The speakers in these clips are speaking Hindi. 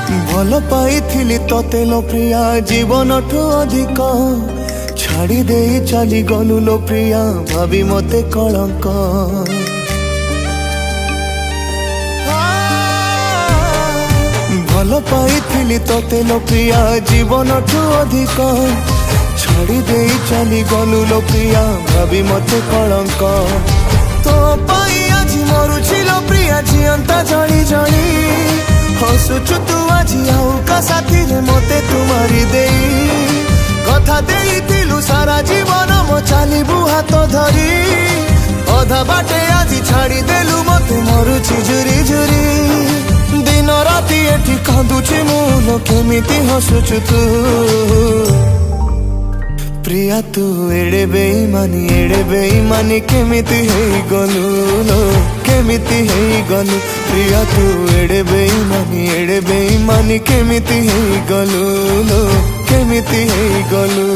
भल पाई तोते लो प्रिया जीवन ठू अधिक छाड़ी दे चली गलु लो प्रिया भाभी मते कलंक भल पाई तोते लो प्रिया जीवन ठू अधिक छाड़ी दे चली गलु लो प्रिया भाभी मते कलंक तो पाई आज मरुछि लो प्रिया जियंता जली जली हसुचु तू आज आउ का साथी रे मते तुम्हारी देई कथा देइथिलु सारा जीवन मो चालिबु हाथ धरी अधा बाटे आज छाड़ी देलु मते मरुछि झुरी झुरी दिन राति एठी कांदुछि मु लो केमिति हसुचु तू प्रिया तू एड़े बेईमानी केमिति हेई गलु लो केमिति हेई गलु प्रिया तू एड़े बेईमानी केमिति हेई गलु लो केमिति हेई गलु।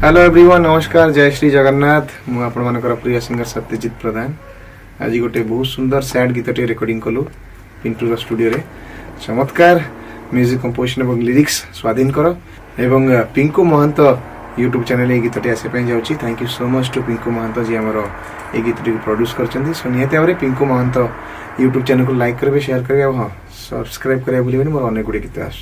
हेलो एवरीवन, नमस्कार, जय श्री जगन्नाथ। मु आपण मानकर प्रिय सिंगर सत्यजित प्रधान आज गोटे बहुत सुंदर सैड गीत रेकर्डिंग कलु पिंटू स्टूडियो रे। चमत्कार म्यूजिक कंपोजिशन एवं लिरिक्स स्वाधीन कर एवं पिंकू महंत यूट्यूब चैनल ये गीतटी आसपा जाऊँगी। Thank you so much to Pinku Mahanta ji आमर ये गीतटी प्रोड्यूस कर सो निहती भाव में पिंकू महंत यूट्यूब चैनल को लाइक करेंगे, शेयर करेंगे और हाँ सब्सक्राइब करेंगे भूलें। मोर अनेक गुड़े गीत आस।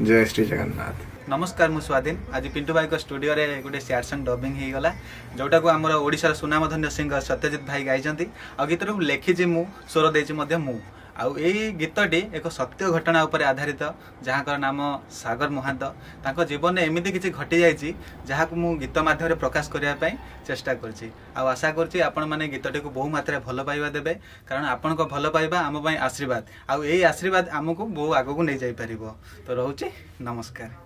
जय श्री जगन्नाथ। नमस्कार, मु स्वाधीन। आज पिंटू भाई को स्टूडियो रे गोटे सैड सॉन्ग डबिंग हो गला जोटा को आमर ओडिशार सुनामधन्य सिंगर सत्यजित भाई गाइछंती आ गीत को लिखिछि मु स्वर देछि मध्य मु आउ एई गीतटी एक सत्य घटना उपर आधारित जहाँकर नाम सागर महांत। तांको जीवन में एमिति किछि घटी जाइछि जहाँको मु गीत माध्यम प्रकाश करिया पई चेष्टा करछि। आउ आशा करछि आपण माने गीतटी को बहु मात्रा भल पाइबा देबे, कारण आपण को भल पाइबा आम पई आशीर्वाद। आउ एई आशीर्वाद हमकु बहु आगु नै जाई परिबो। तो रहउछि नमस्कार।